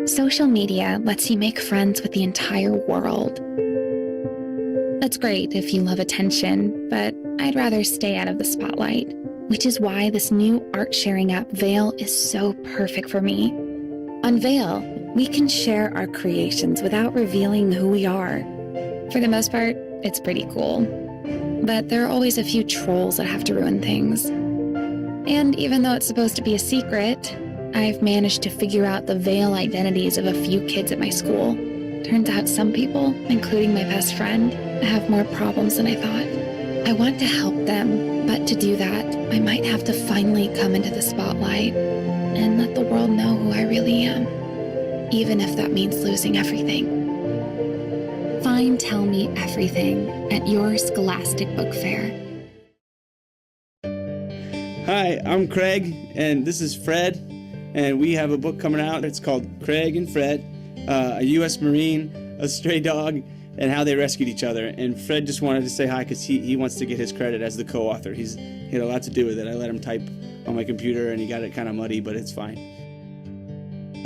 Social media lets you make friends with the entire world. That's great if you love attention, but I'd rather stay out of the spotlight, which is why this new art-sharing app, Veil, is so perfect for me. On Veil, we can share our creations without revealing who we are. For the most part, it's pretty cool. But there are always a few trolls that have to ruin things. And even though it's supposed to be a secret, I've managed to figure out the Veil identities of a few kids at my school. Turns out some people, including my best friend, have more problems than I thought. I want to help them, but to do that, I might have to finally come into the spotlight and let the world know who I really am, even if that means losing everything. Find Tell Me Everything at your Scholastic Book Fair. Hi, I'm Craig, and this is Fred, and we have a book coming out. It's called Craig and Fred, a U.S. Marine, a stray dog, and how they rescued each other. And Fred just wanted to say hi because he wants to get his credit as the co-author. He had a lot to do with it. I let him type on my computer, and he got it kind of muddy, but it's fine.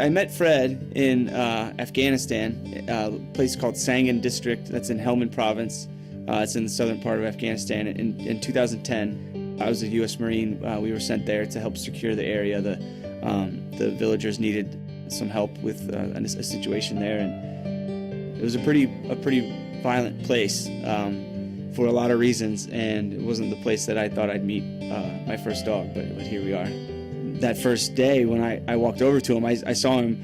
I met Fred in Afghanistan, a place called Sangin District that's in Helmand Province. It's in the southern part of Afghanistan. In 2010, I was a U.S. Marine. We were sent there to help secure the area. The villagers needed some help with a situation there, and it was a pretty violent place for a lot of reasons, and it wasn't the place that I thought I'd meet my first dog, but here we are. That first day when I walked over to him, I saw him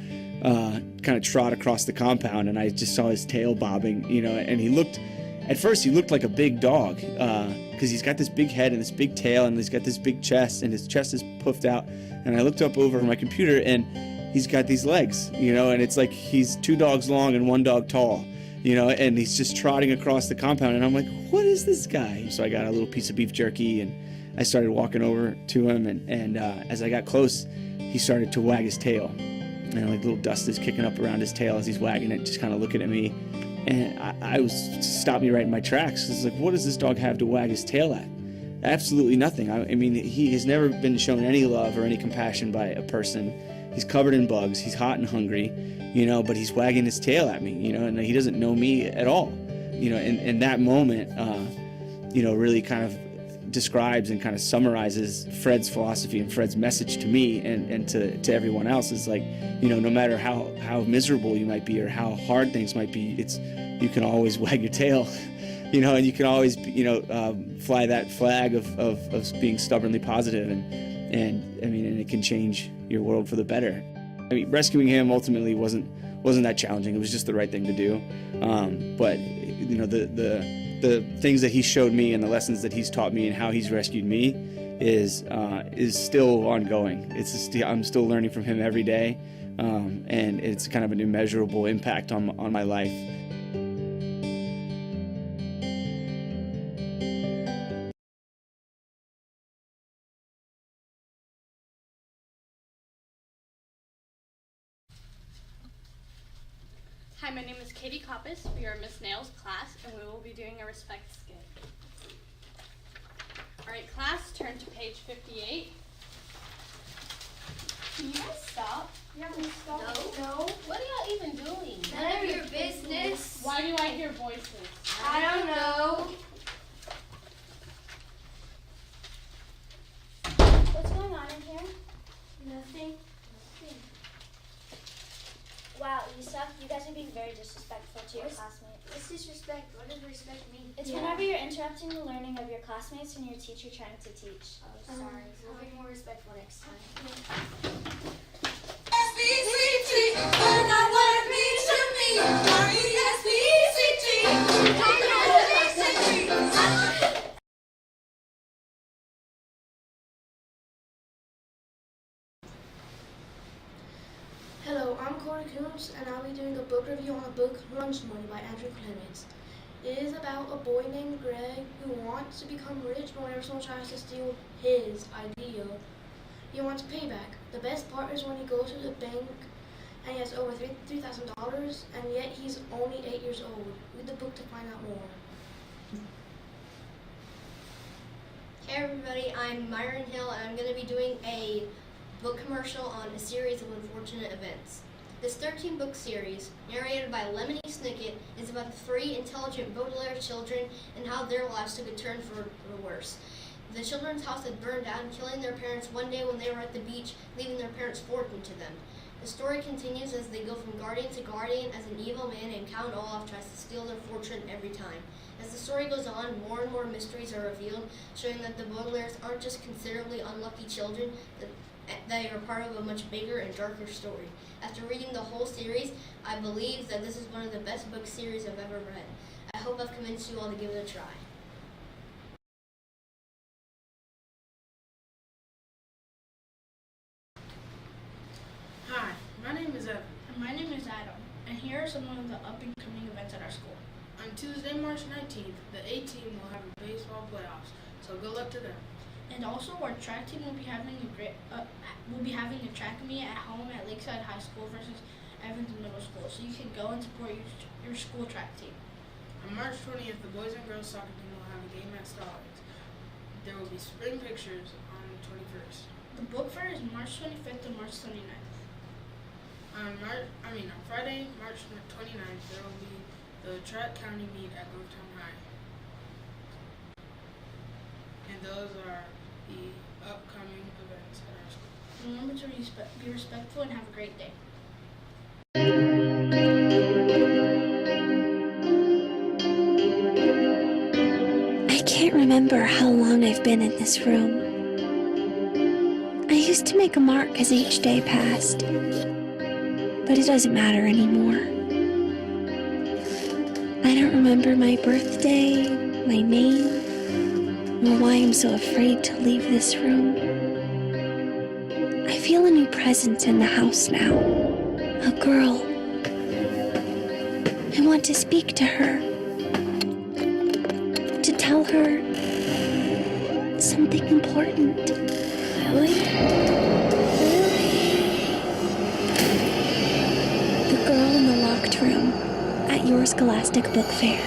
kind of trot across the compound, and I just saw his tail bobbing, and at first he looked like a big dog because he's got this big head and this big tail, and he's got this big chest, and his chest is puffed out. And I looked up over my computer, and he's got these legs, and it's like he's 2 dogs long and 1 dog tall, and he's just trotting across the compound, and I'm like, what is this guy? So I got a little piece of beef jerky, and I started walking over to him, and as I got close, he started to wag his tail, and like little dust is kicking up around his tail as he's wagging it, just kind of looking at me, and I was stopped me right in my tracks. It's like, what does this dog have to wag his tail at? Absolutely nothing. I mean, he has never been shown any love or any compassion by a person. He's covered in bugs. He's hot and hungry, but he's wagging his tail at me, and he doesn't know me at all, and that moment, really kind of describes and kind of summarizes Fred's philosophy and Fred's message to me and to everyone else. Is like, no matter how miserable you might be or how hard things might be, you can always wag your tail. And you can always, fly that flag of being stubbornly positive, and it can change your world for the better. I mean, rescuing him ultimately wasn't that challenging. It was just the right thing to do. But the things that he showed me and the lessons that he's taught me and how he's rescued me is still ongoing. I'm still learning from him every day, and it's kind of an immeasurable impact on my life. Hi, my name is Katie Koppis. We are Miss Nail's class, and we will be doing a respect skit. All right, class, turn to page 58. Can you guys stop? Yeah, can you stop? No. What are y'all even doing? None of your business. Why do I hear voices? I don't know. What's going on in here? Nothing. Wow, you guys are being very disrespectful to your classmates. What's disrespect? What does respect mean? It's whenever you're interrupting the learning of your classmates and your teacher trying to teach. Oh, sorry. We'll be more respectful next time. Hello, I'm Corey Coombs, and I'll be doing a book review on the book Lunch Money by Andrew Clements. It is about a boy named Greg who wants to become rich, but whenever someone tries to steal his idea, he wants payback. The best part is when he goes to the bank and he has over $3,000, and yet he's only 8 years old. Read the book to find out more. Hey everybody, I'm Myron Hill, and I'm going to be doing a book commercial on a series of unfortunate events. This 13-book series, narrated by Lemony Snicket, is about the three intelligent Baudelaire children and how their lives took a turn for the worse. The children's house had burned down, killing their parents one day when they were at the beach, leaving their parents' fortune to them. The story continues as they go from guardian to guardian as an evil man named Count Olaf tries to steal their fortune every time. As the story goes on, more and more mysteries are revealed, showing that the Baudelaires aren't just considerably unlucky children, that they are part of a much bigger and darker story. After reading the whole series, I believe that this is one of the best book series I've ever read. I hope I've convinced you all to give it a try. Hi, my name is Evan. And my name is Adam, and here are some of the up-and-coming events at our school. On Tuesday, March 19th, the A team will have a baseball playoffs, so good luck to them. And also, our track team will be having a track meet at home at Lakeside High School versus Evans Middle School, so you can go and support your school track team. On March 20th, the boys and girls soccer team will have a game at Stallings. There will be spring pictures on the 21st. The book fair is March 25th to March 29th. On Friday, March 29th, there will be the track county meet at Grovetown High. And those are the upcoming events at our school. Remember to be respectful and have a great day. I can't remember how long I've been in this room. I used to make a mark as each day passed, but it doesn't matter anymore. I don't remember my birthday, my name, or why I'm so afraid to leave this room. I feel a new presence in the house now. A girl. I want to speak to her. To tell her something important. Lily? The girl in the locked room at your Scholastic Book Fair.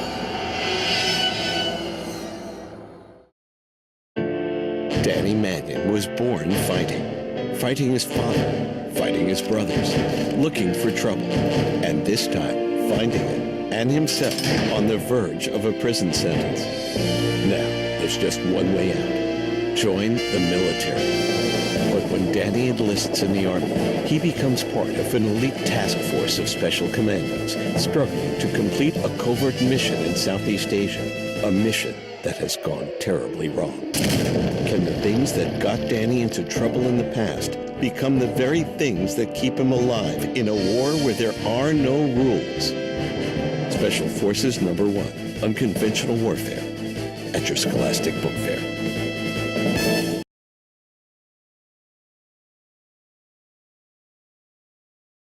Danny Mannion was born fighting his father, fighting his brothers, looking for trouble, and this time finding it, and himself on the verge of a prison sentence. Now, there's just one way out. Join the military. But when Danny enlists in the Army, he becomes part of an elite task force of special commandos, struggling to complete a covert mission in Southeast Asia, a mission that has gone terribly wrong. Can the things that got Danny into trouble in the past become the very things that keep him alive in a war where there are no rules? Special Forces Number 1, Unconventional Warfare, at your Scholastic Book Fair.